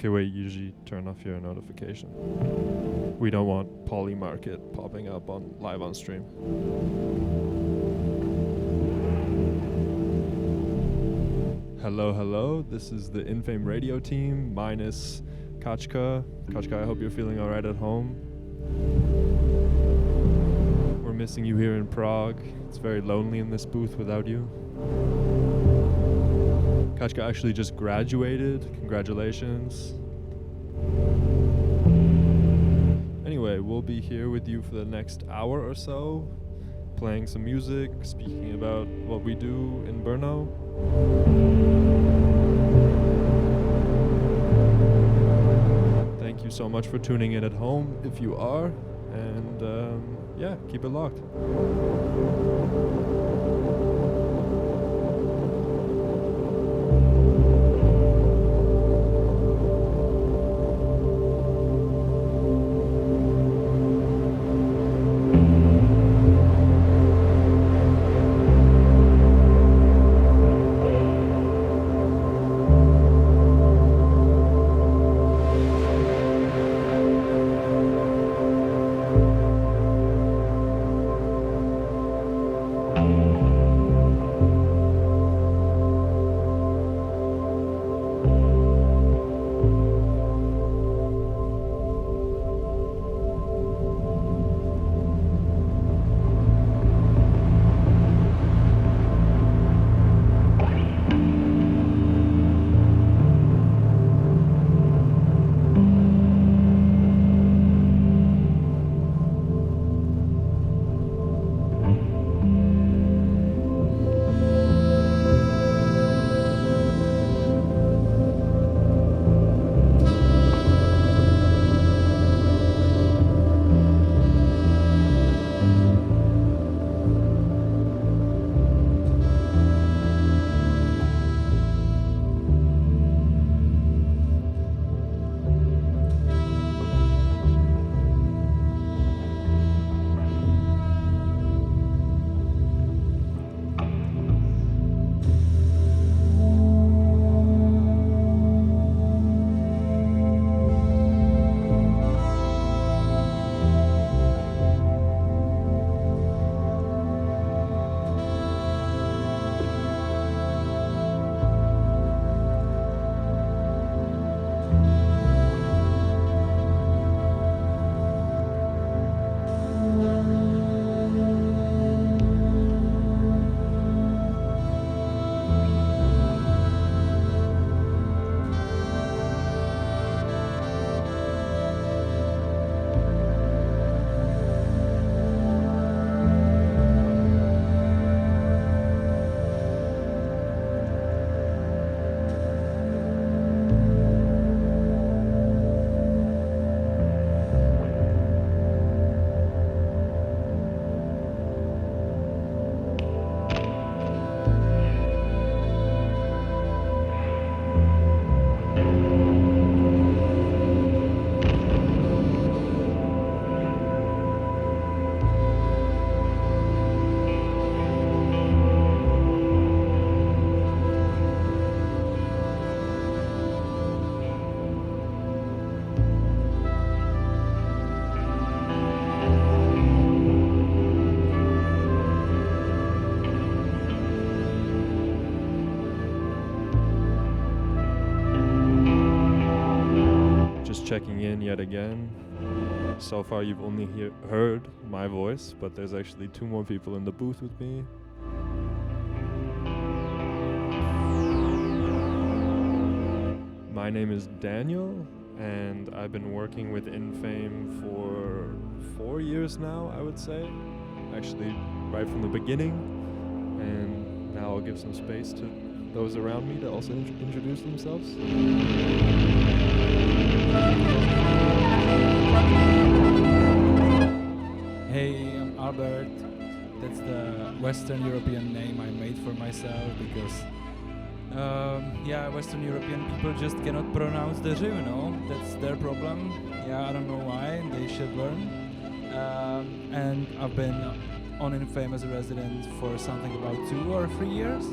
Okay, wait, usually turn off your notification. We don't want Poly Market popping up live on stream. Hello, hello. This is the Infame radio team minus Kachka. Kachka, I hope you're feeling alright at home. We're missing you here in Prague. It's very lonely in this booth without you. Kachka actually just graduated. Congratulations. Anyway, we'll be here with you for the next hour or so, playing some music, speaking about what we do in Brno. Thank you so much for tuning in at home, if you are, and yeah, keep it locked. Checking in yet again. So far you've only heard my voice, but there's actually two more people in the booth with me. My name is Daniel, and I've been working with Infame for 4 years now, I would say. Actually, right from the beginning. And now I'll give some space to those around me to also introduce themselves. Hey, I'm Albert. That's the Western European name I made for myself because Western European people just cannot pronounce the J, that's their problem. I don't know why, they should learn. And I've been on Infame as a resident for something about 2 or 3 years.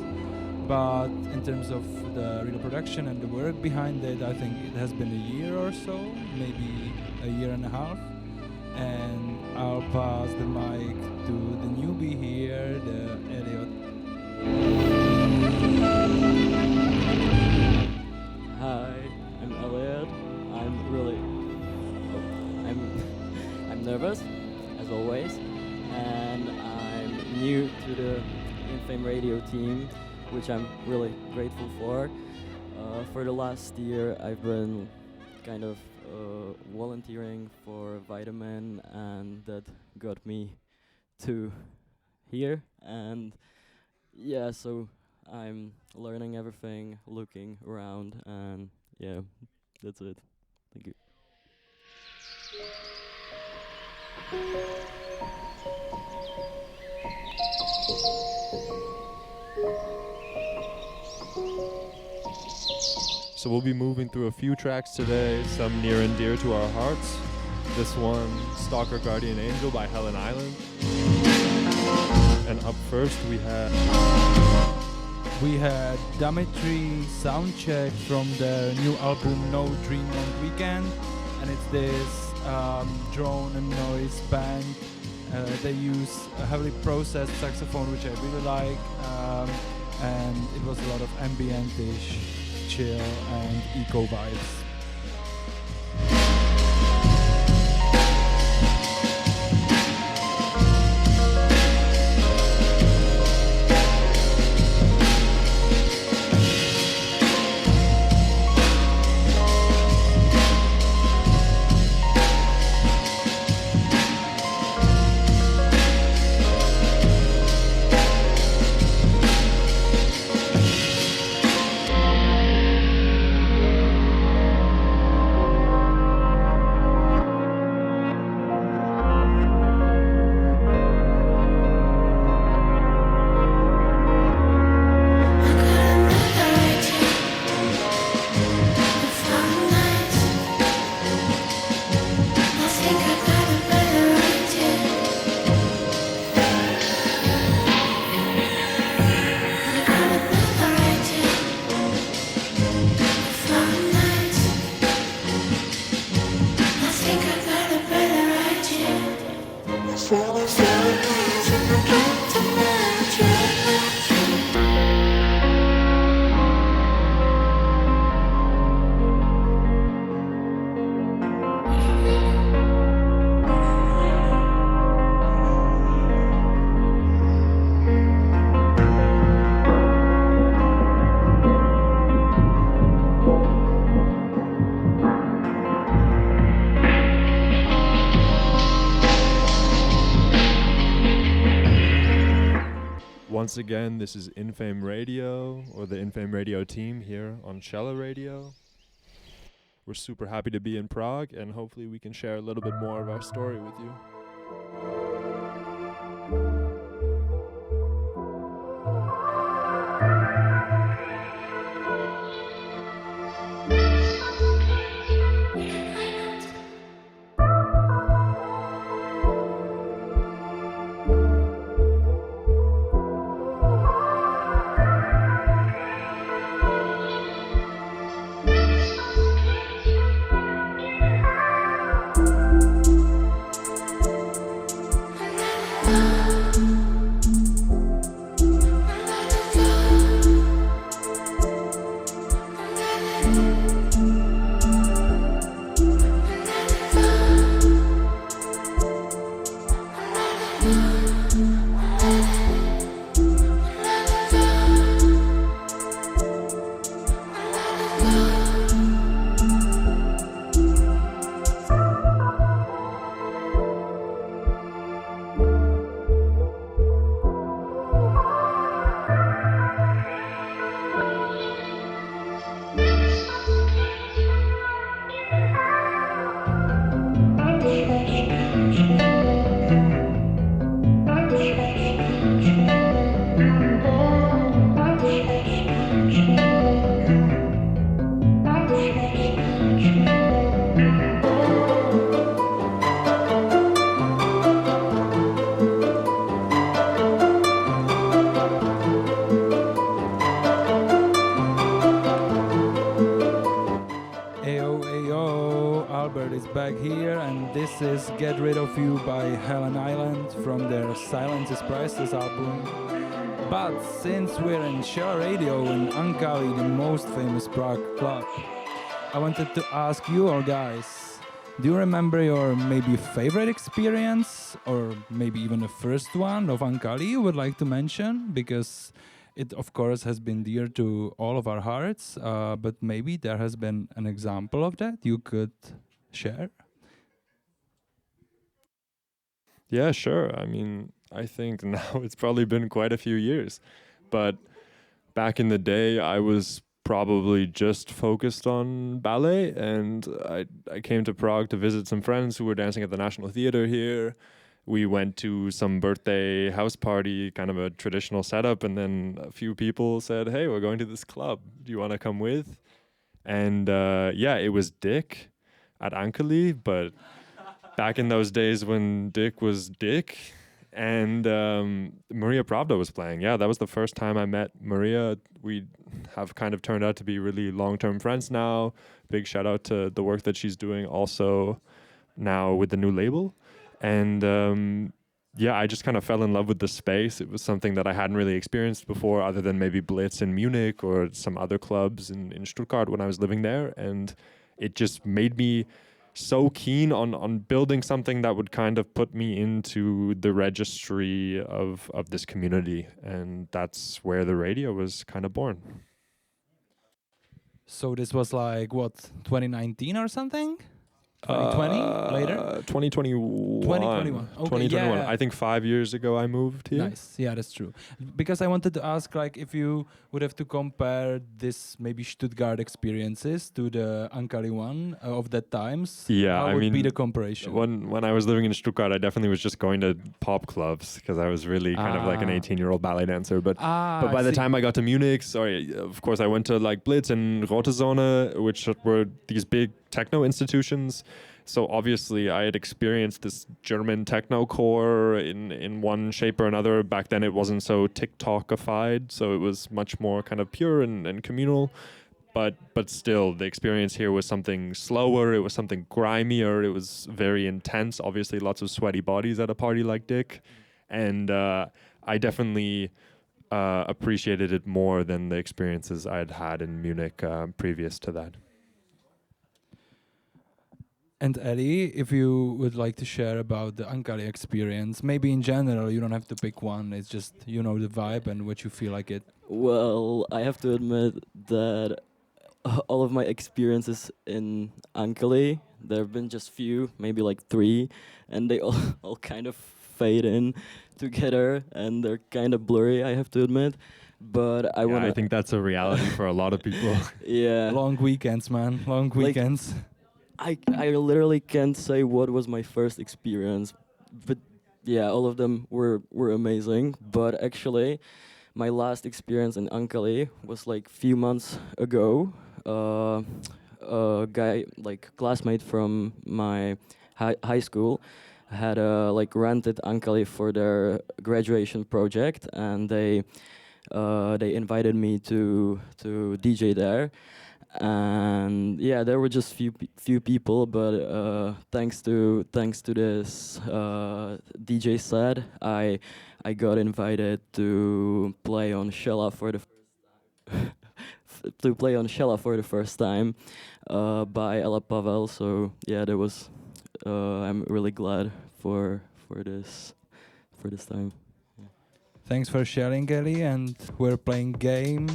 but in terms of the real production and the work behind it, I think it has been a year or so, maybe a year and a half. And I'll pass the mic to the newbie here, the Elliot. Hi, I'm Elliot. I'm nervous, as always, and I'm new to the Infame Radio team, which I'm really grateful for. For the last year, I've been kind of volunteering for Vitamin, and that got me to here. And yeah, so I'm learning everything, looking around, and yeah, that's it. Thank you. So we'll be moving through a few tracks today, some near and dear to our hearts. This one, Stalker Guardian Angel by Helen Island. And up first we had Dimitri Soundcheck from their new album No Dreamland Weekend, and it's this drone and noise band. They use a heavily processed saxophone, which I really like, and it was a lot of ambient-ish, chill and eco vibes. Once again, this is Infame Radio, or the Infame Radio team here on Shella Radio. We're super happy to be in Prague, and hopefully we can share a little bit more of our story with you. back here, and this is Get Rid of You by Helen Island from their Silence is Priceless album. But since we're in Shella Radio in Ankali, the most famous Prague club, I wanted to ask you all guys, do you remember your maybe favorite experience, or maybe even the first one of Ankali you would like to mention? Because it, of course, has been dear to all of our hearts, but maybe there has been an example of that you could share? Yeah, sure. I mean, I think now it's probably been quite a few years. But back in the day, I was probably just focused on ballet, and I came to Prague to visit some friends who were dancing at the National Theatre here. We went to some birthday house party, kind of a traditional setup, and then a few people said, hey, we're going to this club. Do you want to come with? And yeah, it was Dick at Ankali, but back in those days when Dick was Dick, and Maria Pravda was playing. Yeah, that was the first time I met Maria. We have kind of turned out to be really long-term friends now. Big shout out to the work that she's doing also now with the new label. And yeah, I just kind of fell in love with the space. It was something that I hadn't really experienced before, other than maybe Blitz in Munich or some other clubs in Stuttgart when I was living there. And it just made me so keen on building something that would kind of put me into the registry of this community. And that's where the radio was kind of born. So this was like, what, 2019 or something? 2020 later? 2021. 2021. Okay, 2021. yeah. I think 5 years ago I moved here. Nice. Yeah, that's true. Because I wanted to ask, like, if you would have to compare this maybe Stuttgart experiences to the Ankali one of that times, Yeah, how I would mean, be the comparison? When I was living in Stuttgart, I definitely was just going to pop clubs because I was really kind of like an 18-year-old ballet dancer. But by the time I got to Munich, of course, I went to like Blitz and Rote Zone, which were these big techno institutions. So obviously I had experienced this German techno core in one shape or another. Back then it wasn't so TikTokified, so it was much more kind of pure and communal. But still, the experience here was something slower, it was something grimier, it was very intense. Obviously lots of sweaty bodies at a party like Dick. And I definitely appreciated it more than the experiences I had had in Munich previous to that. And Ellie, if you would like to share about the Ankali experience, maybe in general, you don't have to pick one, it's just, you know, the vibe and what you feel like it. Well, I have to admit that all of my experiences in Ankali, there have been just few, maybe like 3, and they all kind of fade in together, and they're kind of blurry, I have to admit. But I think that's a reality for a lot of people. Yeah. Long weekends, man. Long weekends. I literally can't say what was my first experience, but yeah, all of them were amazing. But actually, my last experience in Ankali was like few months ago. A guy, like classmate from my high school, had like rented Ankali for their graduation project, and they invited me to DJ there. And yeah, there were just few people, but thanks to this DJ set, I got invited to play on Shella for the first time by Ella Pavel. So yeah, that was I'm really glad for this time. Yeah. Thanks for sharing, Ellie, and we're playing Game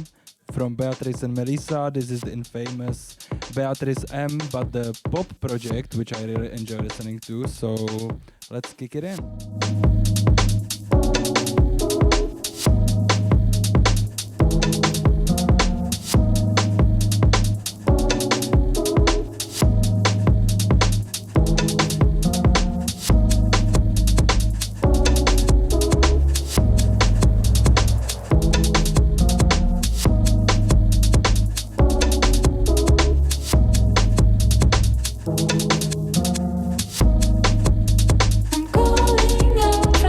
from Beatrice and Melissa. This is the infamous Beatrice M, but the pop project, which I really enjoy listening to. So let's kick it in. I'm calling out.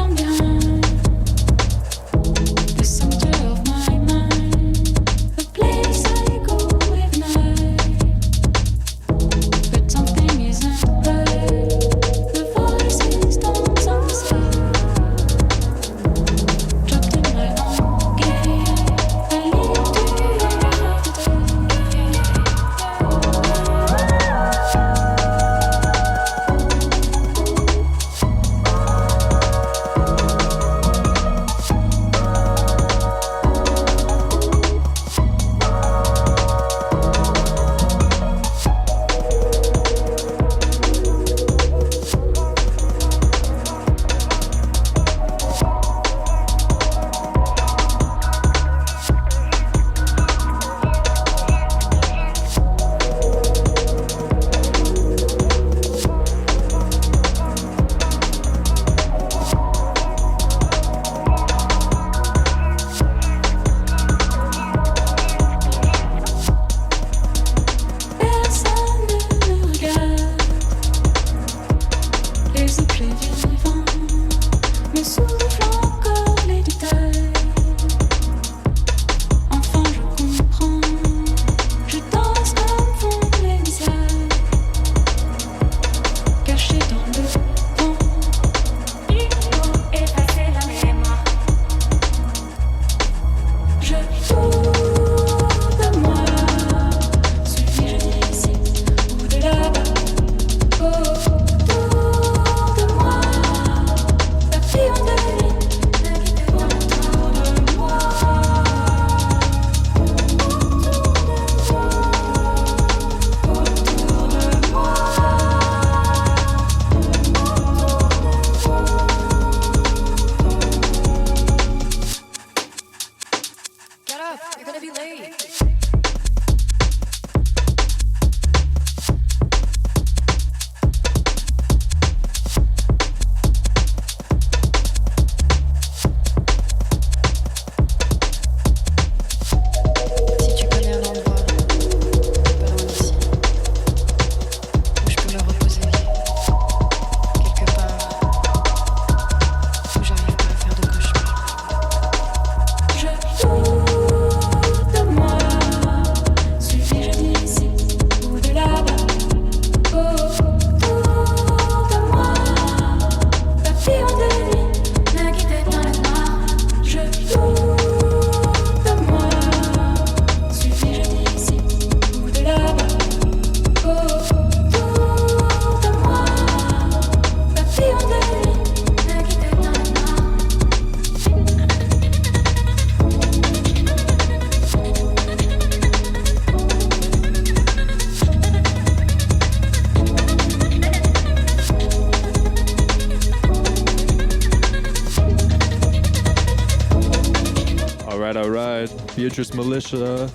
Beatrice Militia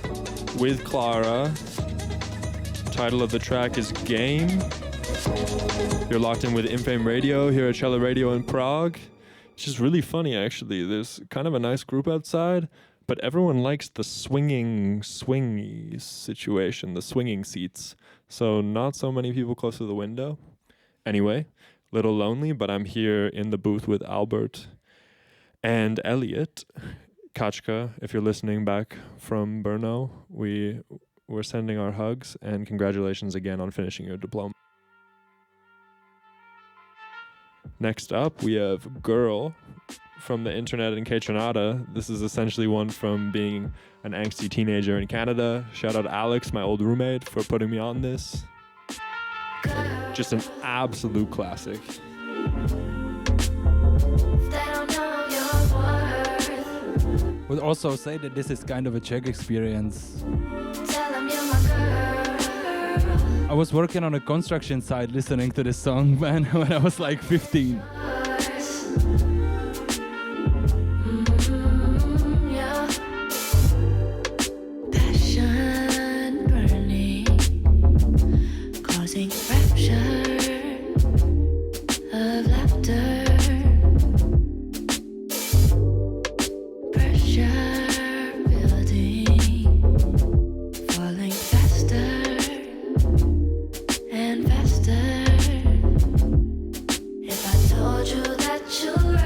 with Clara. Title of the track is Game. You're locked in with Infame Radio here at Shella Radio in Prague. It's just really funny, actually. There's kind of a nice group outside, but everyone likes the swingy situation, the swinging seats. So not so many people close to the window. Anyway, little lonely, but I'm here in the booth with Albert and Elliot. Kachka, if you're listening back from Brno, we're sending our hugs and congratulations again on finishing your diploma. Next up, we have Girl from the internet in Kaytranada. This is essentially one from being an angsty teenager in Canada. Shout out Alex, my old roommate, for putting me on this. Just an absolute classic. Would also say that this is kind of a Czech experience. I was working on a construction site listening to this song, man, when I was like 15. Passion burning, causing rapture of laughter. If I told you that you're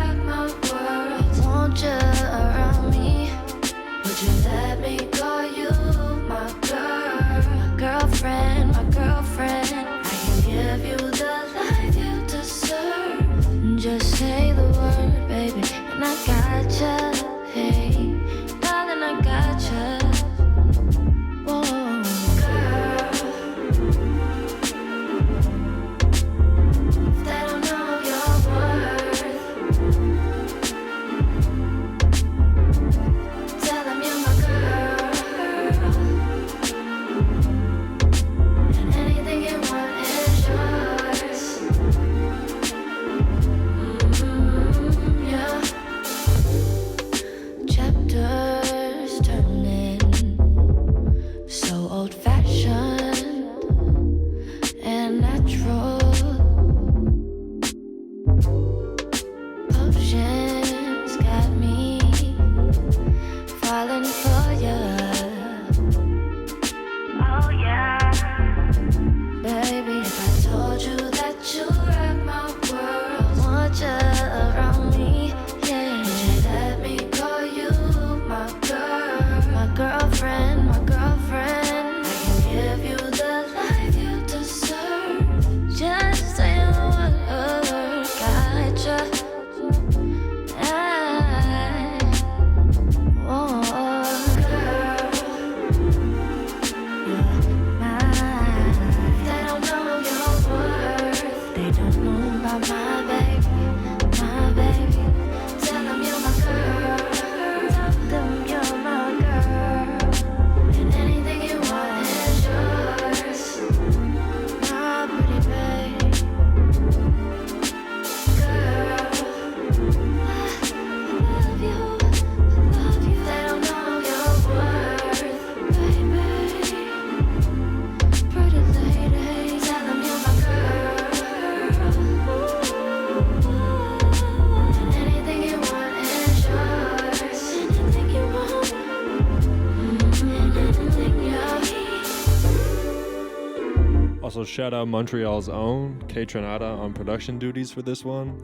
Also, shout out Montreal's own Kaytranada on production duties for this one.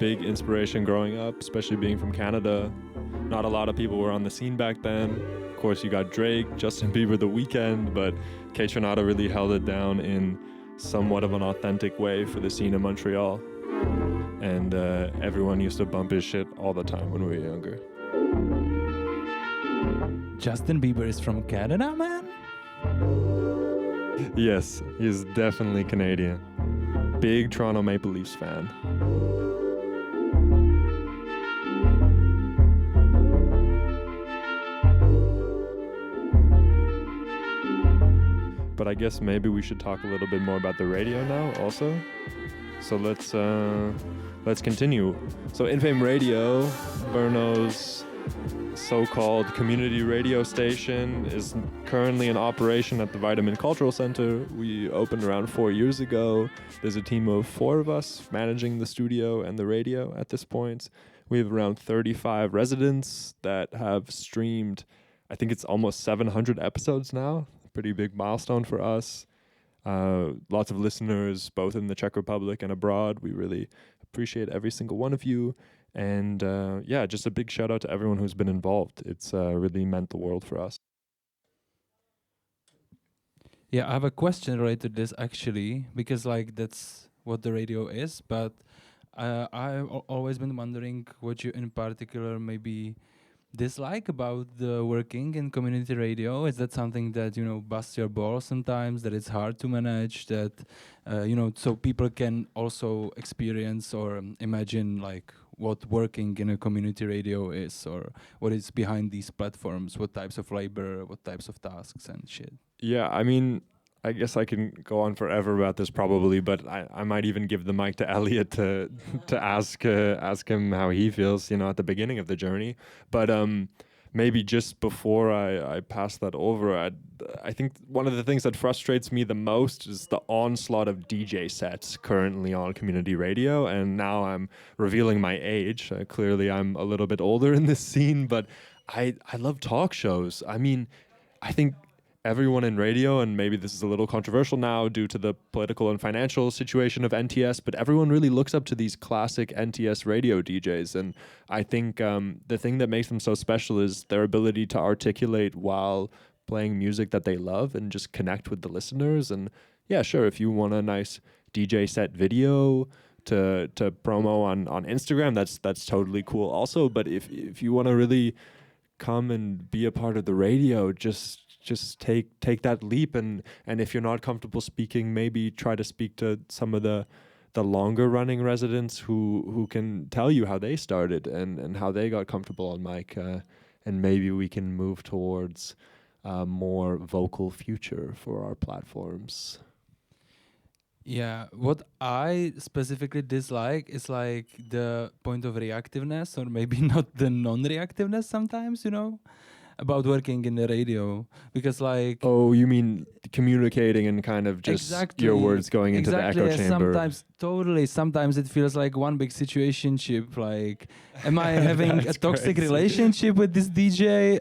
Big inspiration growing up, especially being from Canada. Not a lot of people were on the scene back then. Of course, you got Drake, Justin Bieber, The Weeknd, but Kaytranada really held it down in somewhat of an authentic way for the scene in Montreal. And everyone used to bump his shit all the time when we were younger. Justin Bieber is from Canada, man? Yes, he's definitely Canadian. Big Toronto Maple Leafs fan. But I guess maybe we should talk a little bit more about the radio now also. So let's continue. So Infame Radio, Brno's so-called community radio station, is currently in operation at the Vitamin Cultural Center. We opened around 4 years ago. There's a team of 4 of us managing the studio and the radio at this point. We have around 35 residents that have streamed, I think it's almost 700 episodes now. Pretty big milestone for us. Lots of listeners, both in the Czech Republic and abroad. We really appreciate every single one of you. And just a big shout out to everyone who's been involved. It's really meant the world for us. Yeah, I have a question related to this actually, because that's what the radio is. But I've always been wondering what you in particular maybe dislike about the working in community radio. Is that something that busts your balls sometimes, that it's hard to manage, that so people can also experience or imagine what working in a community radio is, or what is behind these platforms, what types of labor, what types of tasks and shit? Yeah, I mean, I guess I can go on forever about this probably, but I might even give the mic to Elliot to ask him how he feels, at the beginning of the journey. But maybe just before I pass that over, I think one of the things that frustrates me the most is the onslaught of DJ sets currently on community radio. And now I'm revealing my age. Clearly, I'm a little bit older in this scene, but I love talk shows. I mean, I think everyone in radio, and maybe this is a little controversial now due to the political and financial situation of NTS, but everyone really looks up to these classic NTS radio DJs. And I think the thing that makes them so special is their ability to articulate while playing music that they love and just connect with the listeners. And yeah, sure, if you want a nice DJ set video to promo on Instagram, that's totally cool also. But if you want to really come and be a part of the radio, just take that leap, and if you're not comfortable speaking, maybe try to speak to some of the longer running residents who can tell you how they started and how they got comfortable on mic, and maybe we can move towards a more vocal future for our platforms. Yeah, what I specifically dislike is the point of reactiveness, or maybe not the non-reactiveness sometimes, about working in the radio, because oh, you mean communicating and kind of just your words going into the echo chamber. Sometimes it feels like one big situationship. Am I having a toxic relationship with this DJ,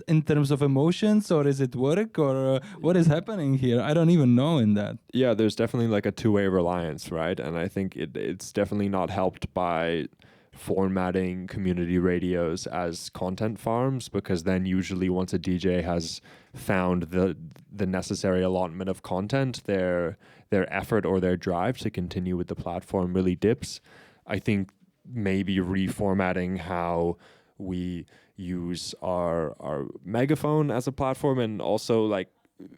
in terms of emotions, or is it work, or what is happening here? I don't even know in that. Yeah, there's definitely a two-way reliance, right? And I think it's definitely not helped by formatting community radios as content farms, because then usually once a DJ has found the necessary allotment of content, their effort or their drive to continue with the platform really dips. I think maybe reformatting how we use our megaphone as a platform, and also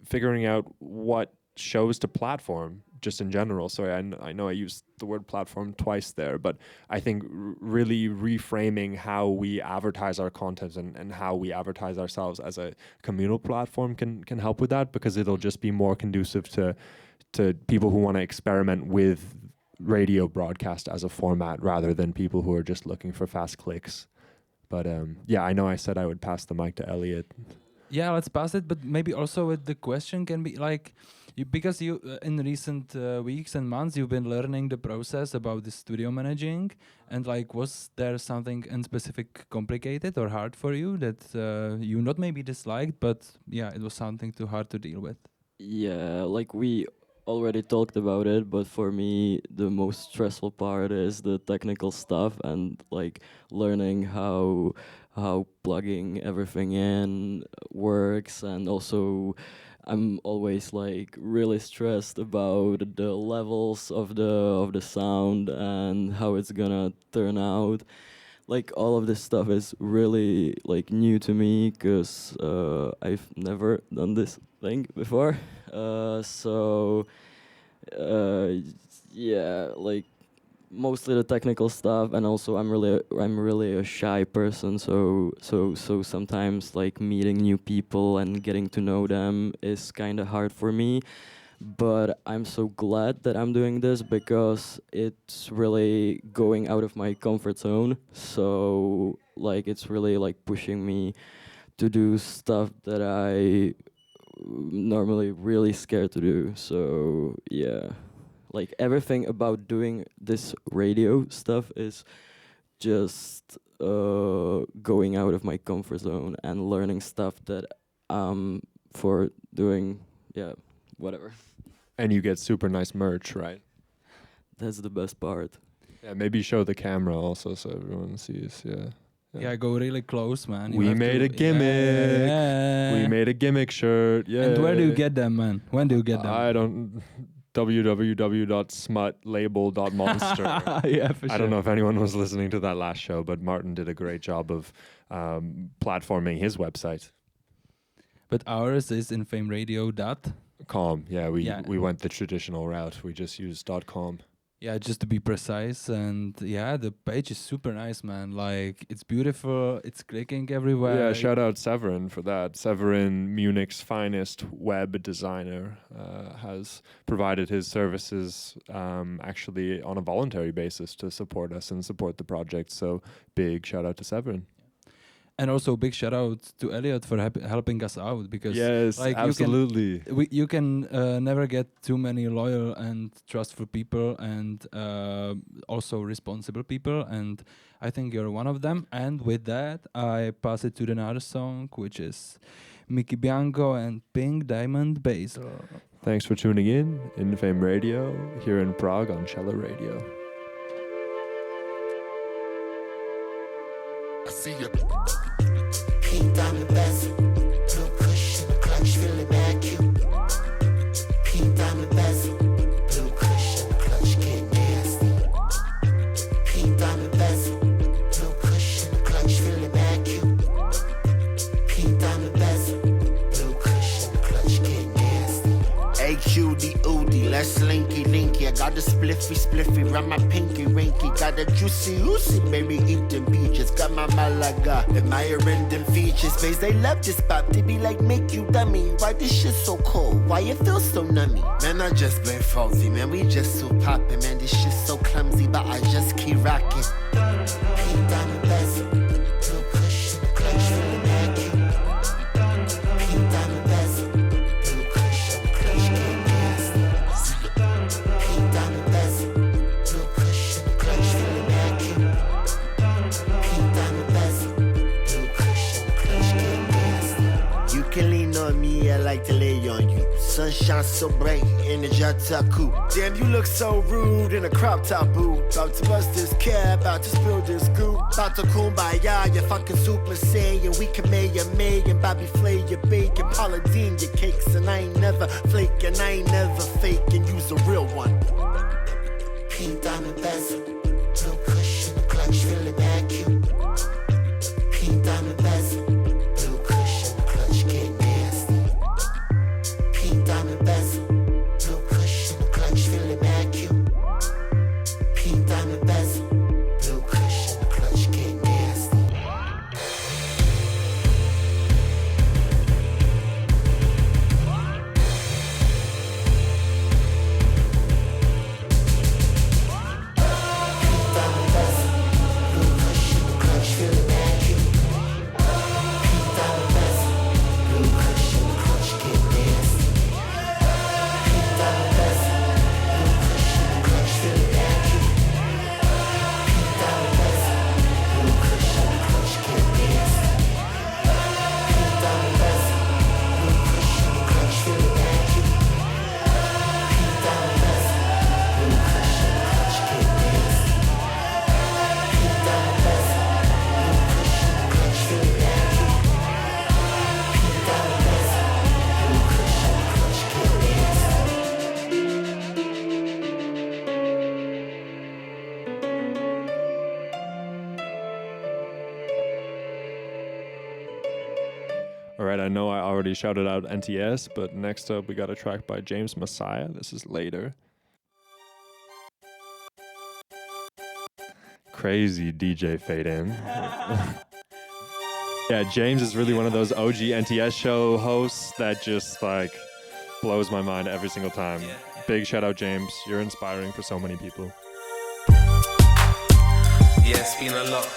figuring out what shows to platform just in general. Sorry, I know I used the word platform twice there, but I think really reframing how we advertise our content and how we advertise ourselves as a communal platform can help with that, because it'll just be more conducive to people who want to experiment with radio broadcast as a format rather than people who are just looking for fast clicks. But I know I said I would pass the mic to Elliot. Yeah, let's pass it, but maybe also with the question can be because you in recent weeks and months you've been learning the process about the studio managing, and was there something in specific complicated or hard for you that you not maybe disliked, but it was something too hard to deal with? Yeah, like we already talked about it, but for me, the most stressful part is the technical stuff and like learning how plugging everything in works, and also I'm always like really stressed about the levels of the sound and how it's gonna turn out. Like all of this stuff is really like new to me because I've never done this thing before. So uh, yeah, like mostly the technical stuff, and also I'm really a shy person. So sometimes like meeting new people and getting to know them is kind of hard for me, but I'm so glad that I'm doing this because it's really going out of my comfort zone. So like it's really like pushing me to do stuff that I normally really scared to do. So yeah, like everything about doing this radio stuff is just going out of my comfort zone and learning stuff that for doing, yeah, whatever. And you get super nice merch, right? That's the best part. Yeah, maybe show the camera also so everyone sees. Yeah. Yeah, go really close, man. You We have made to- a gimmick. Yeah. We made a gimmick shirt. Yeah. And where do you get them, man? When do you get them? I don't. www.smutlabel.monster. Yeah, for sure. I don't know if anyone was listening to that last show, but Martin did a great job of platforming his website. But ours is Infame Radio dot. .com. Yeah, Yeah. we went the traditional route. We just used .com. Yeah, just to be precise. And yeah, the page is super nice, man. Like, it's beautiful. It's clicking everywhere. Yeah, shout out Severin for that. Severin, Munich's finest web designer, has provided his services actually on a voluntary basis to support us and support the project. So big shout out to Severin. And also big shout out to Elliot for helping us out, because Yes, like, absolutely. you can never get too many loyal and trustful people, and also responsible people, and I think you're one of them. And with that, I pass it to another song, which is Mickey Bianco and Pink Diamond Basil. Thanks for tuning in. Infame Radio here in Prague on Shella Radio. I see you. Pink diamond bezel, blue cushion, clutch feeling mad cute. Pink diamond bezel, blue cushion, clutch get nasty. Pink diamond bezel, blue cushion, clutch feeling mad cute. Pink diamond bezel, blue cushion, clutch get nasty. AQD Oodie, less linky linky. I got the spliffy round my pinky rinky. Got the juicy baby eating peaches. Got my Malaga, admiring them features. Bays, they love this spot. They be like, make you dummy. Why this shit so cold? Why it feel so nummy? Man, I just been faulty. Man, we just so poppin'. Man, this shit so clumsy, but I just keep rockin'. Pink diamond bezel, blue cushion, clutch feeling mad cute. Pink diamond bezel, blue cushion, clutch get nasty. Pink diamond bezel, blue cushion, clutch feeling mad cute. Pink diamond bezel, blue cushion, clutch get nasty. You can lean on me, I like to lay on you. Sunshine so bright in the Jata coupe. Damn, you look so rude in a crop top boot. About to bust this cab, about to spill this goop. About to kumbaya, you fucking super saiyan. We can make a million, Bobby Flay, your bacon, Paula Deen, your cakes. And I ain't never flaking, I ain't never faking. You's a real one. Pink diamond bezel, blue cushion, clutch feeling mad cute. Pink diamond bezel, blue cushion, clutch get nasty. Pink diamond bezel, blue cushion, clutch feeling mad cute. Pink diamond bezel, blue cushion, clutch get nasty. Pink diamond bezel, blue All right, I know I already shouted out NTS, but next up we got a track by James Messiah. This is Later. Crazy DJ fade in. Yeah, James is really one of those OG NTS show hosts that just like blows my mind every single time. Big shout out, James. You're inspiring for so many people. Yeah, it's been a lot.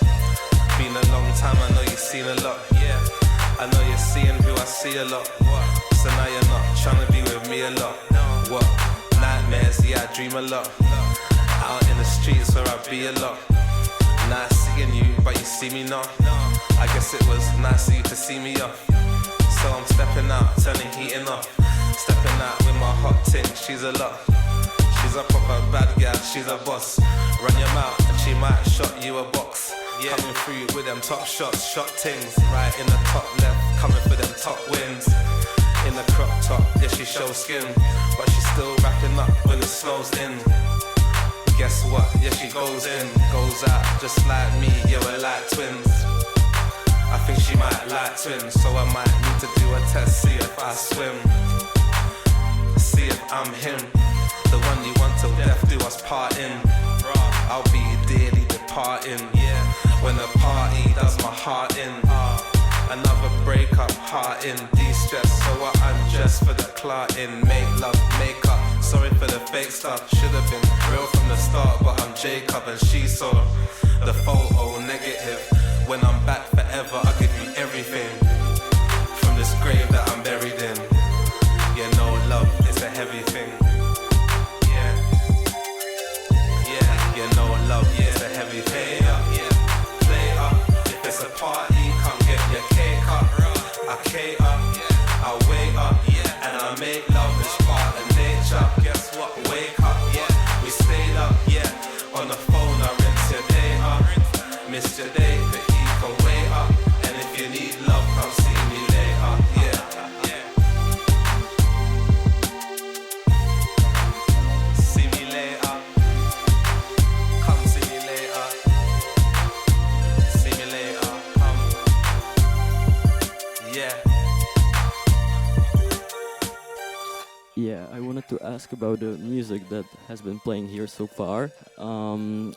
Been a long time, I know you've seen a lot. Yeah, I know you're seeing who I see a lot. So now you're not trying to be with me a lot. What? Nightmares, yeah, I dream a lot. Out in the streets where I be a lot. Nice seeing you, but you see me not. I guess it was nice of you to see me off. So I'm stepping out, turning heating off. Stepping out with my hot ting, she's a lot. She's a proper bad girl, she's a boss. Run your mouth and she might shot you a box. Coming through with them top shots, shot tings. Right in the top left, coming for them top wins. In the crop top, yeah she shows skin. But she's still wrapping up when the snow's in. Guess what, yeah she goes in, goes out, just like me, yeah we're like twins. I think she might like twins, so I might need to do a test, see if I swim. See if I'm him, the one you want till death do us part in. I'll be dearly departing, when the party does my heart in. Another breakup, heart in, de-stress, so I undress for the clotting. Make love, make up, sorry for the fake stuff. Should've been real from the start, but I'm Jacob and she saw the photo negative. When I'm back forever, I'll give you everything. From this grave that I'm buried in. Yeah, no love, it's a heavy thing. Yeah, no love, it's a heavy thing. Play up, if it's a party, come get your cake up. I cake up, I wake up, and I make love, it's part of nature. Guess what, wake up, we stayed up, on the phone I rinse your day up. Missed your day, but you can wait up. And if you need love, come see me later, See me later, come see me later. See me later, come. Yeah, I wanted to ask about the music that has been playing here so far.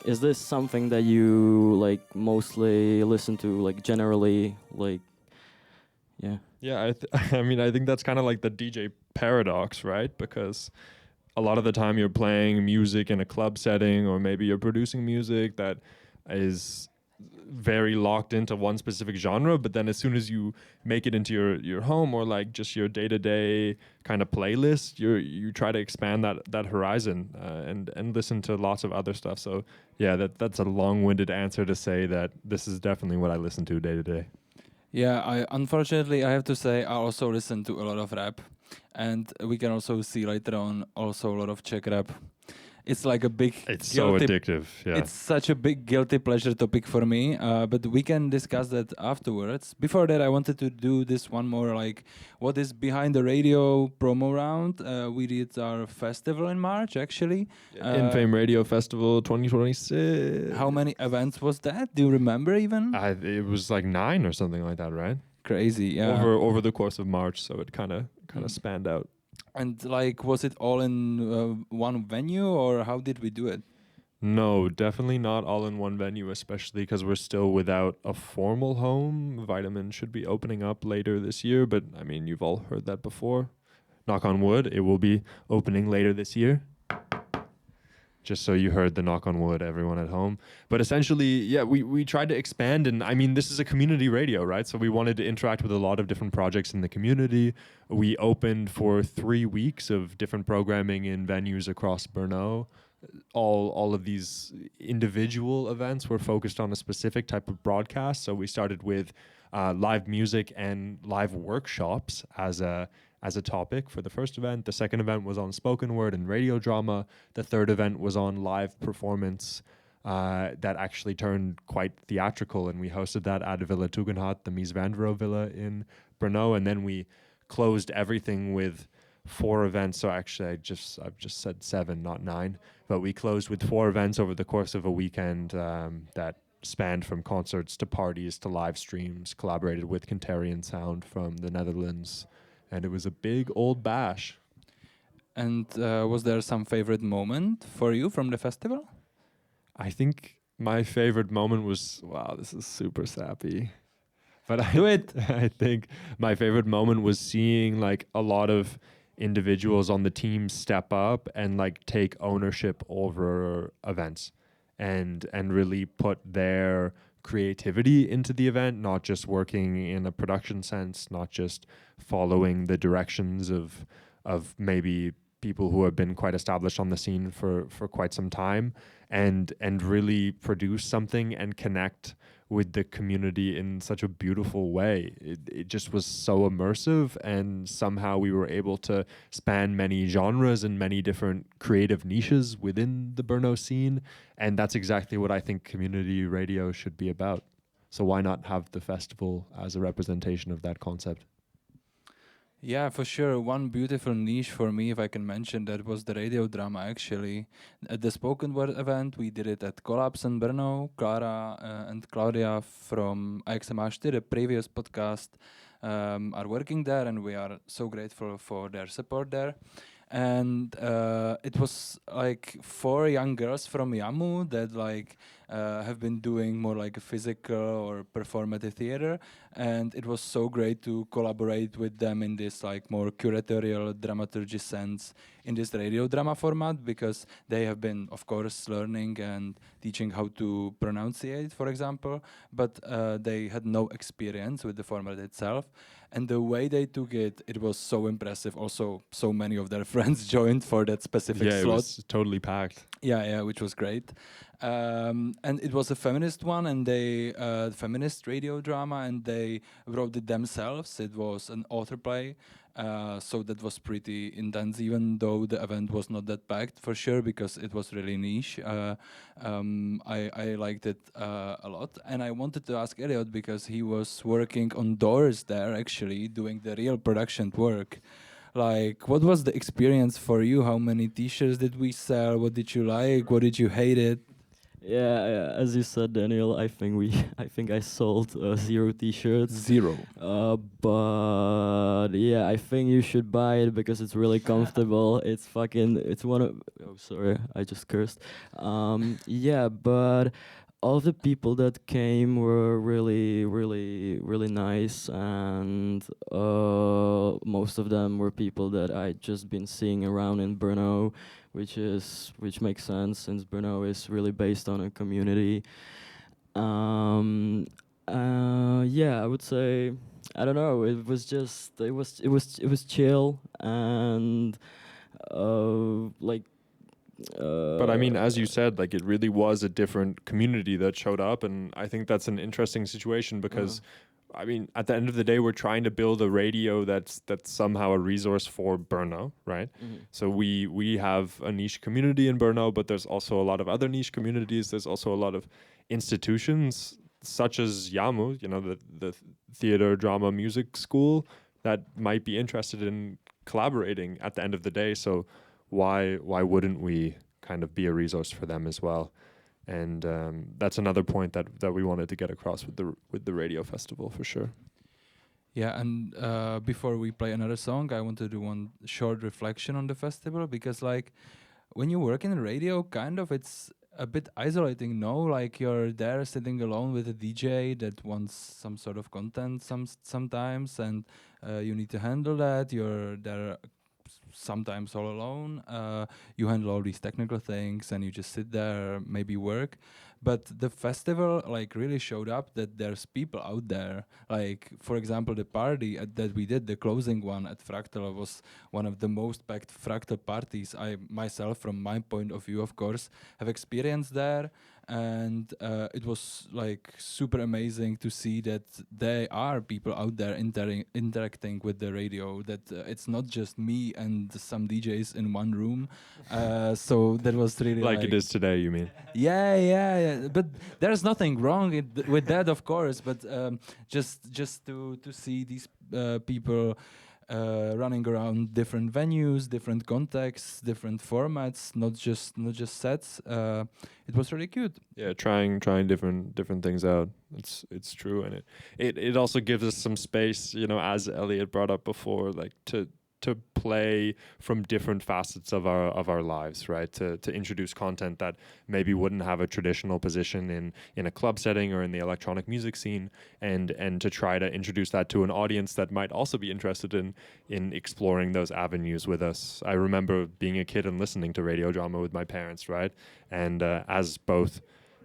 Is this something that you like mostly listen to, like generally, like, yeah? Yeah, I mean, I think that's kind of like the DJ paradox, right? Because a lot of the time you're playing music in a club setting, or maybe you're producing music that is very locked into one specific genre, but then as soon as you make it into your home or like just your day-to-day kind of playlist, you try to expand that horizon and listen to lots of other stuff. So yeah, that's a long-winded answer to say that this is definitely what I listen to day to day. Yeah, unfortunately I have to say I also listen to a lot of rap, and we can also see later on also a lot of Czech rap. It's like a big... It's so addictive, yeah. It's such a big guilty pleasure topic for me, but we can discuss that afterwards. Before that, I wanted to do this one more, like, what is behind the radio promo round. We did our festival in March, actually. Infame Radio Festival 2026. How many events was that? Do you remember even? It was like 9 or something like that, right? Crazy, yeah. Over the course of March, so it kind of spanned out. And like, was it all in one venue, or how did we do it? No, definitely not all in one venue, especially because we're still without a formal home. Vitamin should be opening up later this year, but I mean, you've all heard that before. Knock on wood, it will be opening later this year. Just so you heard the knock on wood, everyone at home. But essentially, yeah, we tried to expand, and I mean, this is a community radio, right? So we wanted to interact with a lot of different projects in the community. We opened for 3 weeks of different programming in venues across Brno. All of these individual events were focused on a specific type of broadcast. So we started with live music and live workshops as a topic for the first event. The second event was on spoken word and radio drama. The third event was on live performance that actually turned quite theatrical, and we hosted that at Villa Tugendhat, the Mies van der Rohe Villa in Brno, and then we closed everything with 4 events. So actually, I've just said 7, not 9, but we closed with 4 events over the course of a weekend that spanned from concerts to parties to live streams, collaborated with Cantarian Sound from the Netherlands, and it was a big old bash. And was there some favorite moment for you from the festival? I think my favorite moment was, wow, this is super sappy. But Do it. I think my favorite moment was seeing like a lot of individuals on the team step up and like take ownership over events and really put their creativity into the event, not just working in a production sense, not just following the directions of maybe people who have been quite established on the scene for quite some time, and really produce something and connect with the community in such a beautiful way. It just was so immersive, and somehow we were able to span many genres and many different creative niches within the Brno scene, and that's exactly what I think community radio should be about. So why not have the festival as a representation of that concept? Yeah, for sure. One beautiful niche for me, if I can mention, that was the radio drama actually. At the spoken word event, we did it at Collapse in Brno. Clara and Claudia from AXMH, the previous podcast, are working there, and we are so grateful for their support there. And it was like 4 young girls from Yamu that have been doing more like a physical or performative theater, and it was so great to collaborate with them in this like more curatorial dramaturgy sense in this radio drama format, because they have been, of course, learning and teaching how to pronunciate, for example, but they had no experience with the format itself. And the way they took it, it was so impressive. Also, so many of their friends joined for that specific slot. Yeah, it was totally packed. Yeah, which was great. And it was a feminist one, and they feminist radio drama, and they wrote it themselves. It was an author play, so that was pretty intense, even though the event was not that packed, for sure, because it was really niche. I liked it a lot, and I wanted to ask Elliot, because he was working on Doors there, actually doing the real production work. Like, what was the experience for you? How many t-shirts did we sell? What did you like? What did you hate it? Yeah, as you said, Daniel, I think I sold 0 t-shirts. 0. But yeah, I think you should buy it because it's really comfortable. It's one of, oh sorry, I just cursed. Yeah, but all of the people that came were really, really, really nice, and most of them were people that I'd just been seeing around in Brno, which makes sense since Brno is really based on a community. Yeah, I would say, I don't know. It was chill, and like. But I mean, as you said, like, it really was a different community that showed up, and I think that's an interesting situation because, I mean, at the end of the day, we're trying to build a radio that's somehow a resource for Brno, right? Mm-hmm. So we have a niche community in Brno, but there's also a lot of other niche communities. There's also a lot of institutions such as Yamu, the theater, drama, music school, that might be interested in collaborating at the end of the day. So why wouldn't we kind of be a resource for them as well? And that's another point that we wanted to get across with the radio festival, for sure. Yeah, and before we play another song, I want to do one short reflection on the festival, because like when you work in radio, kind of it's a bit isolating, no? Like you're there sitting alone with a DJ that wants some sort of content sometimes, and you need to handle that. You're there sometimes all alone. You handle all these technical things, and you just sit there, maybe work. But the festival like really showed up that there's people out there. Like, for example, the party that we did, the closing one at Fractal, was one of the most packed Fractal parties I myself, from my point of view, of course, have experienced there. And it was like super amazing to see that there are people out there interacting with the radio, that it's not just me and some DJs in one room. So that was really like it is today, you mean? Yeah. But there's nothing wrong with that, of course. But just to see these people running around different venues, different contexts, different formats, not just sets. It was really cute. Yeah, trying different things out. It's true, and it also gives us some space, you know, as Elliot brought up before, like to play from different facets of our lives, right? To introduce content that maybe wouldn't have a traditional position in a club setting or in the electronic music scene, and to try to introduce that to an audience that might also be interested in exploring those avenues with us. I remember being a kid and listening to radio drama with my parents, right? And as both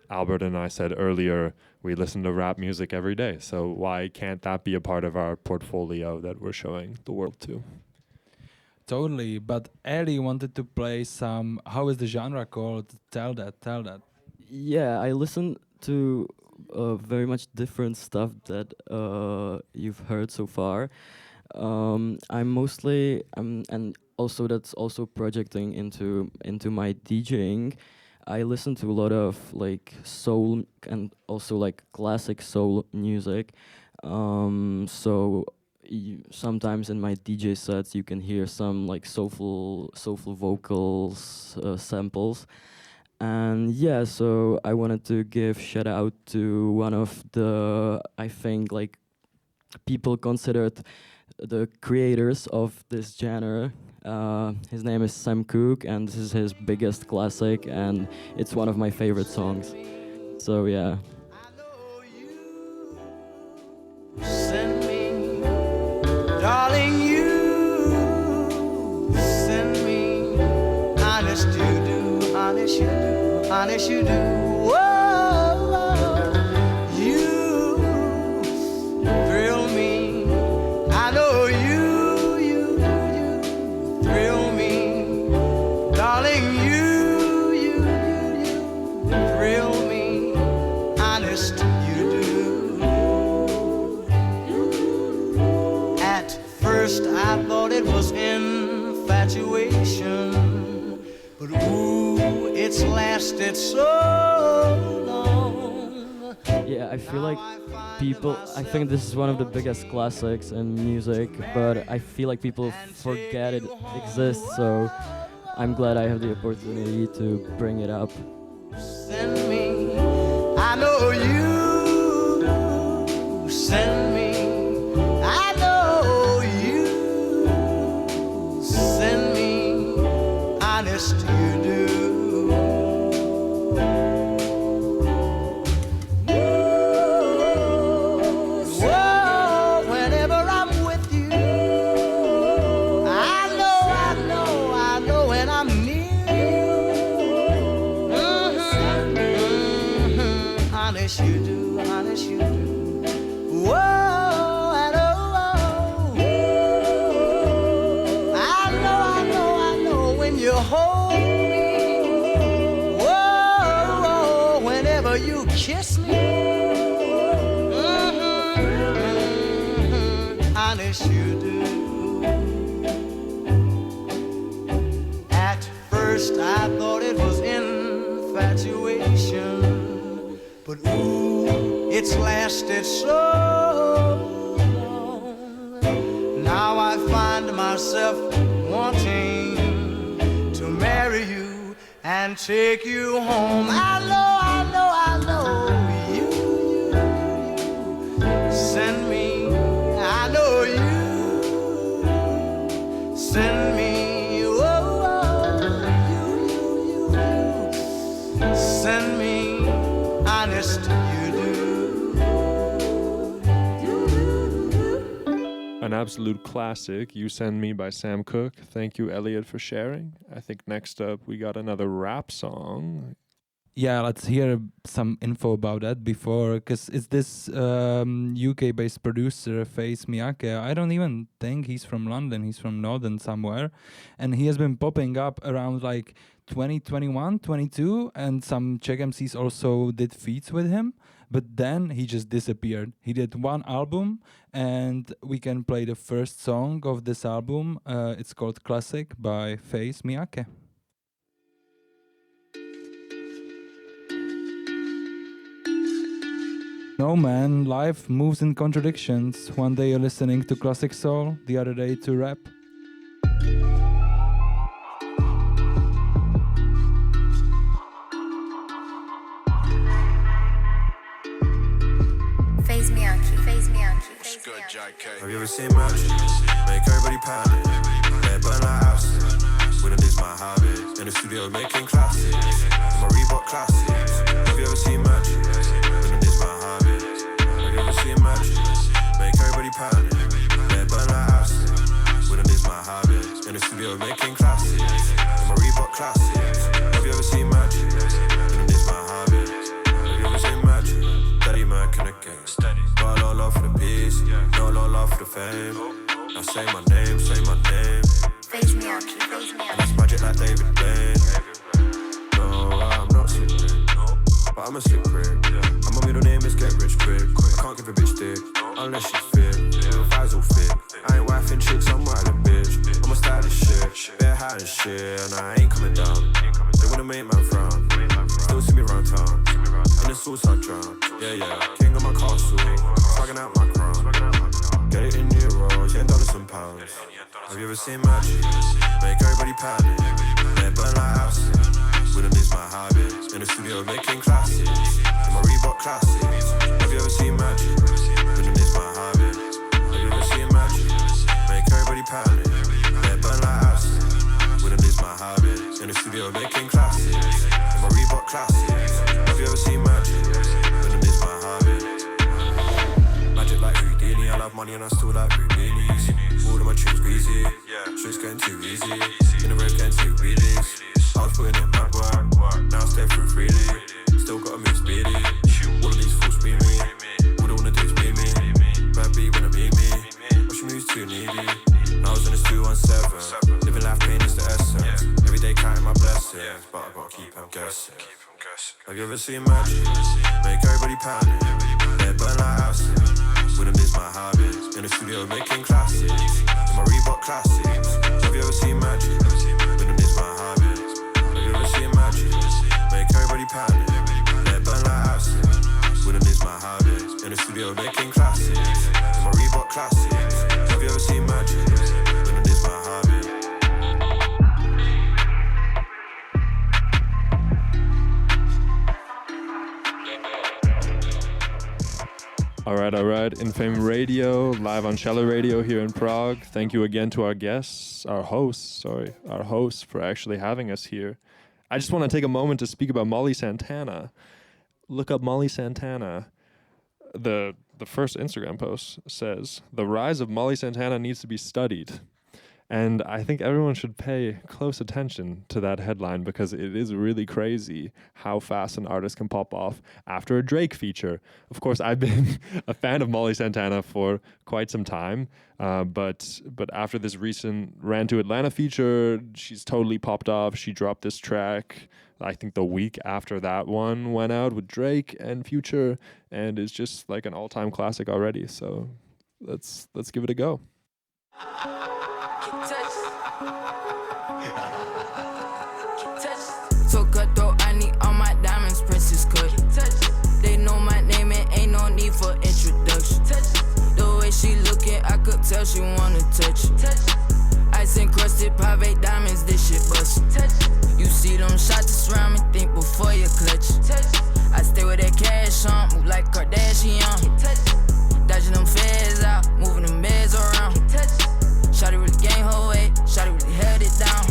Albert and I said earlier, we listen to rap music every day. So why can't that be a part of our portfolio that we're showing the world to? Totally, but Ellie wanted to play some. How is the genre called? Tell that. Yeah, I listen to very much different stuff that you've heard so far. And also that's also projecting into my DJing. I listen to a lot of like soul and also like classic soul music. So sometimes in my DJ sets you can hear some like soulful vocals, samples. And yeah, so I wanted to give shout out to one of the, I think, like people considered the creators of this genre. His name is Sam Cooke, and this is his biggest classic, and it's one of my favorite songs. So yeah. Send me, darling, you send me. Honest you do, honest you do, honest you do. Whoa, you thrill me. I know you thrill me, darling. You thrill me. Honest you do. At first I thought it was infatuation, but ooh, it's lasted so long. Yeah, I feel like people, I think this is one of the biggest classics in music, but I feel like people forget it exists, so I'm glad I have the opportunity to bring it up. Send me, I know you send me, I know you send me, honest you do. Whoa, whenever I'm with you, I know when I'm near you. Honest you do, honest you do. Whoa, and I know when you hold me. Whoa, whenever you kiss me. Honest you do. At first I thought it was infatuation, but ooh, it's lasted so long. Now I find myself wanting to marry you and take you home. I know you send me. I know you send me. Send me, honest you do. An absolute classic, You Send Me by Sam Cooke. Thank you, Elliot, for sharing. I think next up we got another rap song. Yeah, let's hear some info about that before, because it's this UK-based producer, Face Miyake. I don't even think he's from London. He's from Northern somewhere. And he has been popping up around like 2021, 22, and some Czech MCs also did feats with him. But then he just disappeared. He did one album, and we can play the first song of this album. It's called Classic by Face Miyake. No man, life moves in contradictions. One day you're listening to classic soul, the other day to rap. Phase me out, phase me out, phase me out. Have you ever seen match? Make everybody panic. Let burn like house. Wouldn't this my habit? In the studio making classics. In my Reebok classics. Have you ever seen match? Wouldn't this my habit? Have you ever seen match? Make everybody panic. Let burn like house. Wouldn't this my habit? In the studio making classics. In my Reebok classics. Have you ever seen match? Wouldn't this my habit? Have you ever seen match? Daddy Mac in the game. Got no love for the peace, no love for the fame. Now say my name, say my name. Phase me out, phase me out. That's magic like David Blaine. No, I'm not slick, but I'm a slick prick. And my middle name is Get Rich Quick. I can't give a bitch dick unless she's fit. Real thighs all fit. I ain't wifing chicks, I'm wildin' bitch. I'm a stylish shit, bare hat and shit, and I ain't coming down. They wanna make man frown. Still see me round town. In the sauce I drown. Yeah, king of my castle. Swagging out my crown. Get it in euros, yeah, dollars and pounds. Have you ever seen match? Make everybody panic. Let burn like house. Wouldn't miss my habit. In the studio making classics. In my Reebok classics. Have you ever seen match? Wouldn't miss my habit. Have you ever seen match? Make everybody panic. Let burn like house. Wouldn't miss my habit. In the studio making classics. In my Reebok classics. Have you ever seen match? Wouldn't miss my habit. Magic like Houdini, I love money and I still like Houdinis. All of my trips greasy, shit's getting too easy. In the rave getting too greedy. I was putting in mad work, now I step through freely. Still gotta move speedy, all of these fools be me. All they wanna do is be me, bad beat when I meet me. But she moves too needy, now I was in this 217. Living life pain is the essence, every day counting my blessings. But I gotta keep on guessing. Have you ever seen match? Make everybody panic. Let burn like house. Wouldn't miss my habits. In the studio making classics. In my Reebok classics. Have you ever seen match? Wouldn't miss my habits. Have you ever seen match? Make everybody panic. Let burn like house. Wouldn't miss my habits. In the studio making classics. In my Reebok classics. Have you ever seen match? Wouldn't miss my habits. All right. Infame Radio, live on Shella Radio here in Prague. Thank you again to our guests, our hosts for actually having us here. I just want to take a moment to speak about Molly Santana. Look up Molly Santana. The first Instagram post says, "The rise of Molly Santana needs to be studied." And I think everyone should pay close attention to that headline because it is really crazy how fast an artist can pop off after a Drake feature. Of course, I've been a fan of Molly Santana for quite some time, but after this recent Ran to Atlanta feature, she's totally popped off. She dropped this track, I think the week after that one went out with Drake and Future, and is just like an all-time classic already. So let's give it a go. So cutthroat, I need all my diamonds, princess cut. They know my name and ain't no need for introduction. The way she looking, I could tell she wanna touch. Ice encrusted private diamonds, this shit bust. You see them shots to surround me, think before you clutch. I stay with that cash on, move like Kardashian. Dodging them feds out, moving them beds around. Shawty really gained her weight, shawty really held it down.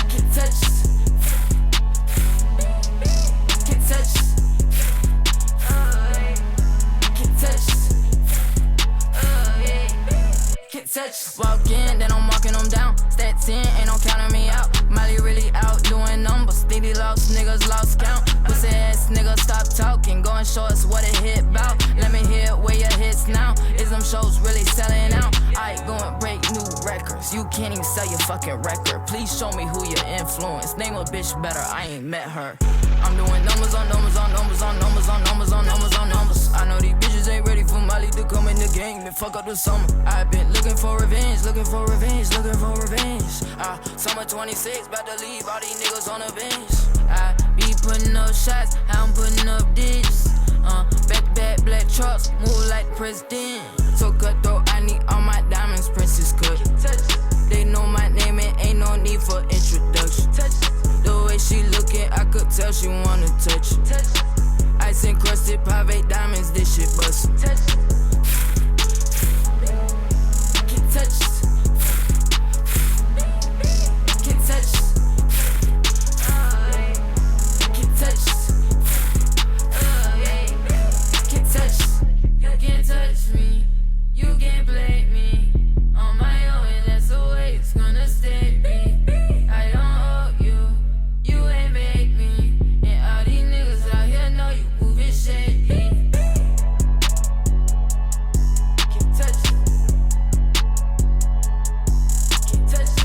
Can't touch. Can't touch. Can't touch. Can't touch. Walk in, then I'm walking them down. Stat 10, ain't no counting me out. Molly really out doing numbers. Think they lost, niggas lost count. Pussy ass niggas stop talking. Go and show us what a hit bout. Let me hear where your hits now. Is them shows really selling out? I go and break new records. You can't even sell your fucking record. Please show me who your influence. Name a bitch better, I ain't met her. I'm doing numbers on numbers on numbers on numbers on numbers on numbers on numbers. I know these bitches ain't ready for Molly to come in the game and fuck up the summer. I've been looking for revenge, looking for revenge, looking for revenge. Summer 26, about to leave all these niggas on the bench. I be putting up shots, I'm putting up digits. Back black trucks, move like the president. So cutthroat, I need all my diamonds, princess cut. They know my name and ain't no need for introduction. The way she looking, I could tell she wanna touch. Ice encrusted private diamonds, this shit bust. Can touch. Can touch. Can touch. Can touch. You can't touch me. You can't play me. On my own, and that's the way it's gonna stay. I don't owe you. You ain't make me. And all these niggas out here know you moving shady. Can touch. Can touch.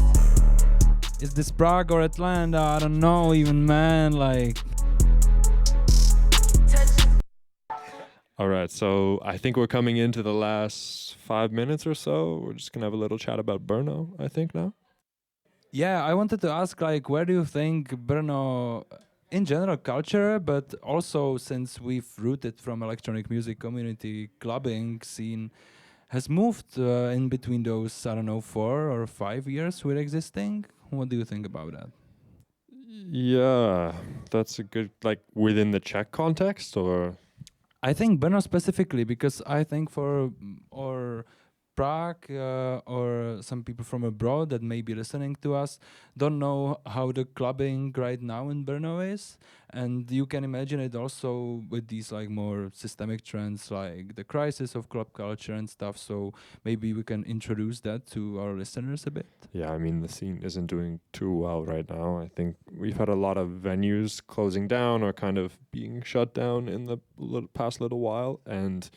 Is this Prague or Atlanta? I don't know even, man. Like, All right, so I think we're coming into the last 5 minutes or so. We're just gonna have a little chat about Brno, I think, now. yeah, I wanted to ask, like, where do you think Brno, in general culture, but also since we've rooted from electronic music community clubbing scene, has moved in between those, I don't know, 4 or 5 years we're existing? What do you think about that? Yeah, that's a good, like, within the Czech context, or... I think Brno specifically, because I think for or Prague or some people from abroad that may be listening to us don't know how the clubbing right now in Brno is, and you can imagine it also with these like more systemic trends like the crisis of club culture and stuff. So maybe we can introduce that to our listeners a bit. Yeah, I mean, the scene isn't doing too well right now. I think we've had a lot of venues closing down or kind of being shut down in the past little while. And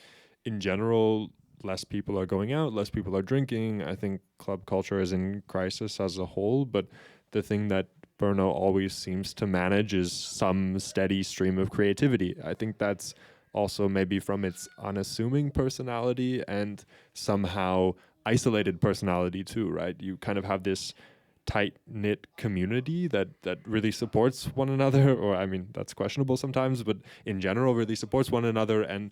in general, less people are going out, less people are drinking. I think club culture is in crisis as a whole. But the thing that Brno always seems to manage is some steady stream of creativity. I think that's also maybe from its unassuming personality and somehow isolated personality too, right? You kind of have this tight-knit community that really supports one another, or I mean, that's questionable sometimes, but in general really supports one another and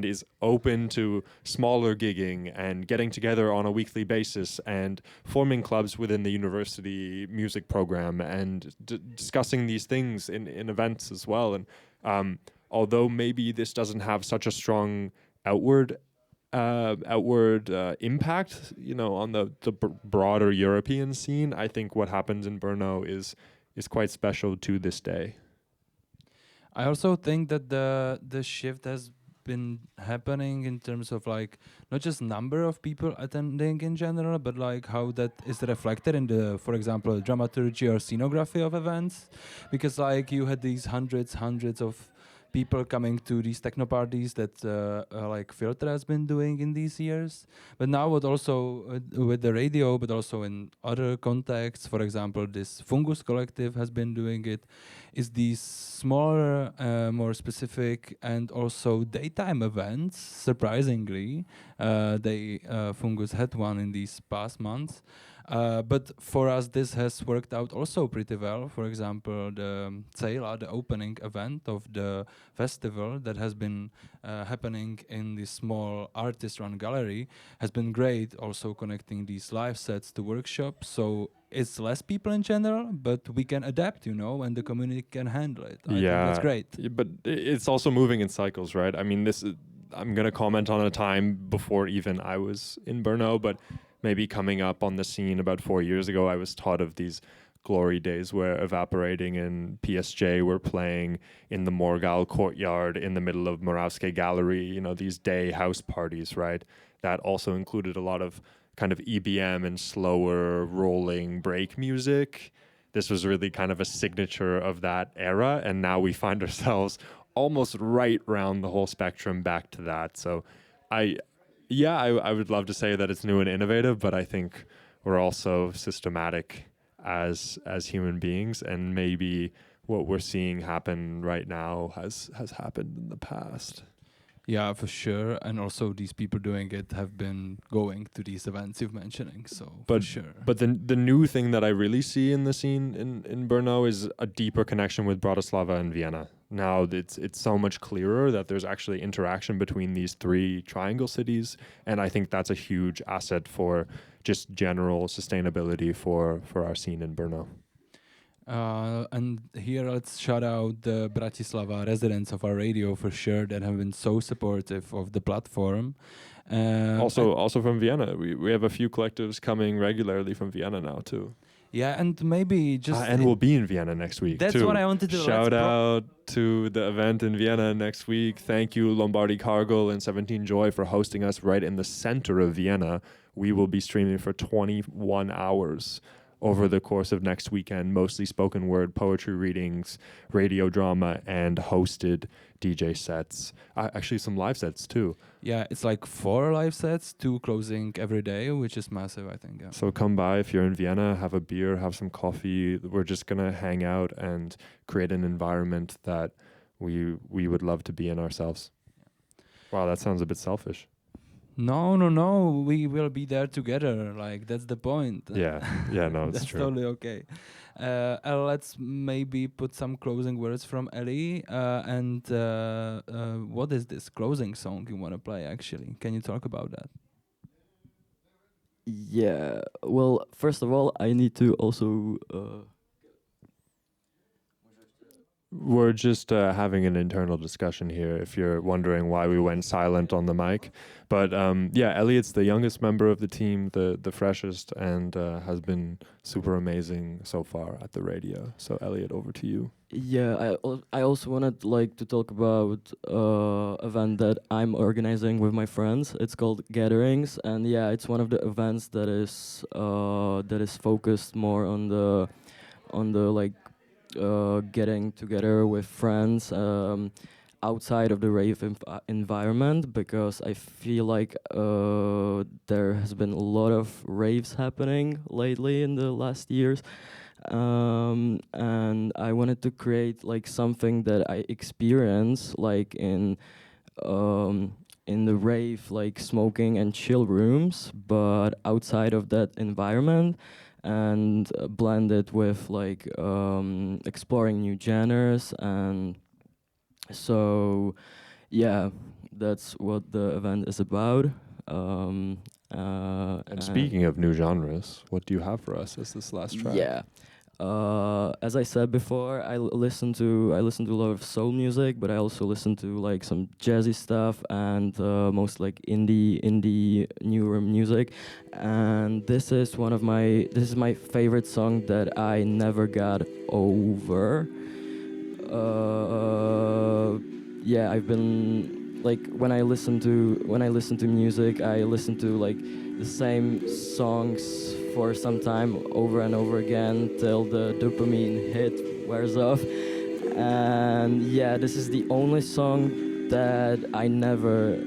is open to smaller gigging and getting together on a weekly basis and forming clubs within the university music program and discussing these things in events as well. And although maybe this doesn't have such a strong outward impact, you know, on the broader European scene, I think what happens in Brno is quite special to this day. I also think that the shift has been happening in terms of like not just number of people attending in general, but like how that is reflected in the, for example, dramaturgy or scenography of events, because like you had these hundreds of people coming to these techno parties that like Filter has been doing in these years. But now what also with the radio, but also in other contexts, for example, this Fungus Collective has been doing it, is these smaller, more specific and also daytime events. Surprisingly, Fungus had one in these past months. But for us, this has worked out also pretty well. For example, the Cela, the opening event of the festival that has been happening in this small artist-run gallery, has been great, also connecting these live sets to workshops. So it's less people in general, but we can adapt, you know, and the community can handle it. I think that's great. But it's also moving in cycles, right? I mean, I'm going to comment on a time before even I was in Brno, but maybe coming up on the scene about 4 years ago, I was taught of these glory days where Evaporating and PSJ were playing in the Morgal courtyard in the middle of Moravské Gallery, you know, these day house parties, right? That also included a lot of kind of EBM and slower rolling break music. This was really kind of a signature of that era, and now we find ourselves almost right around the whole spectrum back to that. So I would love to say that it's new and innovative, but I think we're also systematic as human beings, and maybe what we're seeing happen right now has happened in the past. Yeah, for sure. And also these people doing it have been going to these events you're mentioning, so for sure. But the new thing that I really see in the scene in Brno is a deeper connection with Bratislava and Vienna. Now it's so much clearer that there's actually interaction between these three triangle cities, and I think that's a huge asset for just general sustainability for our scene in Brno. And here let's shout out the Bratislava residents of our radio for sure that have been so supportive of the platform. Also from Vienna. We have a few collectives coming regularly from Vienna now too. Yeah, and maybe just... and we'll be in Vienna next week That's too. what I wanted to... Shout out to the event in Vienna next week. Thank you Lombardi Cargill and 17 Joy for hosting us right in the center of Vienna. We will be streaming for 21 hours over the course of next weekend, mostly spoken word, poetry readings, radio drama, and hosted DJ sets. Actually, some live sets too. Yeah, it's like 4 live sets, 2 closing every day, which is massive, I think. Yeah. So come by if you're in Vienna, have a beer, have some coffee. We're just going to hang out and create an environment that we would love to be in ourselves. Wow, that sounds a bit selfish. No. We will be there together. Like, that's the point. Yeah, no, it's that's true. Totally okay. Let's maybe put some closing words from Ellie. And what is this closing song you want to play, actually? Can you talk about that? Yeah, well, first of all, I need to also... We're just having an internal discussion here, if you're wondering why we went silent on the mic. But Elliot's the youngest member of the team, the freshest, and has been super amazing so far at the radio. So Elliot, over to you. Yeah, I also wanted to talk about event that I'm organizing with my friends. It's called Gatherings, and yeah, it's one of the events that is focused more on the getting together with friends outside of the rave environment, because I feel like there has been a lot of raves happening lately in the last years, and I wanted to create something that I experience in the rave, smoking and chill rooms, but outside of that environment, and blend it with exploring new genres. And so yeah, that's what the event is about. And speaking of new genres, what do you have for us as this last track? Yeah, as I said before, I listen to a lot of soul music, but I also listen to some jazzy stuff and most indie newer music. And this is my favorite song that I never got over. I've been when I listen to music, I listen to the same songs for some time over and over again till the dopamine hit wears off. And yeah, this is the only song that I never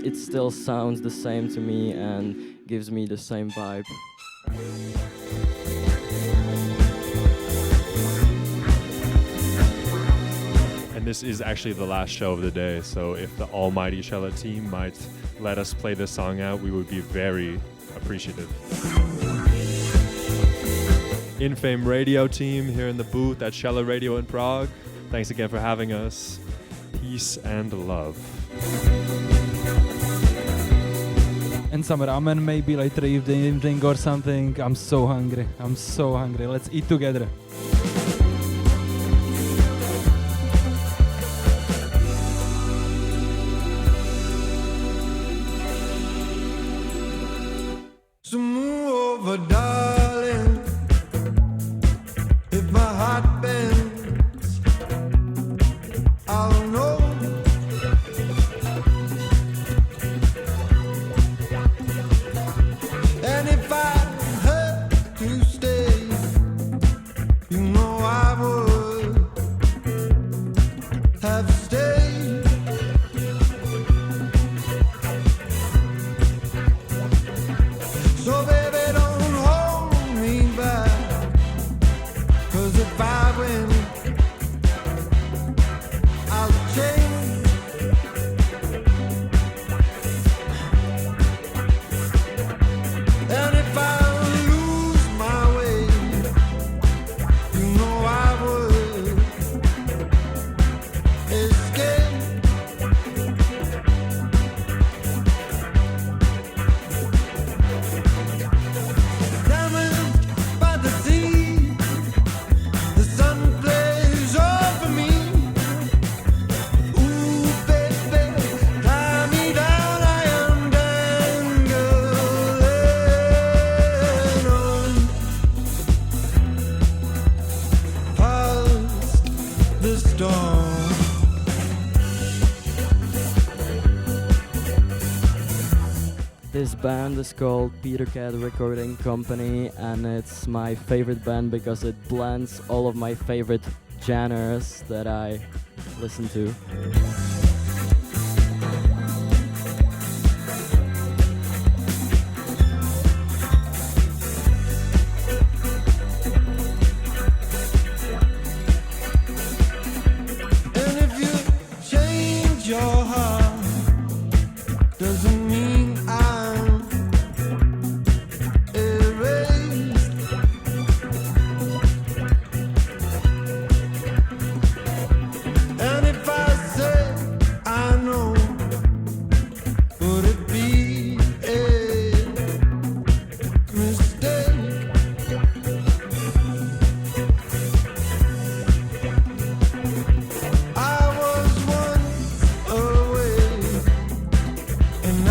it still sounds the same to me and gives me the same vibe. And this is actually the last show of the day, so if the almighty Shella team might let us play this song out, we would be very appreciative. Infame Radio team here in the booth at Shella Radio in Prague. Thanks again for having us. Peace and love. And some ramen maybe later evening or something. I'm so hungry. Let's eat together. So move over, darling, if my heart bends, I'll know. And if I hurt to stay, This band is called Peter Cat Recording Company, and it's my favorite band because it blends all of my favorite genres that I listen to. And if you change your heart, doesn't mean I'm erased. And if I say I know, would it be a mistake? I was once away, and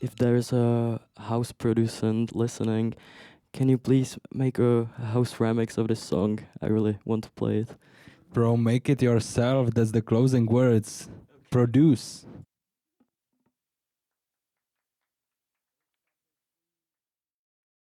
if there's a house producent listening, can you please make a house remix of this song? I really want to play it. Bro, make it yourself. That's the closing words. Produce.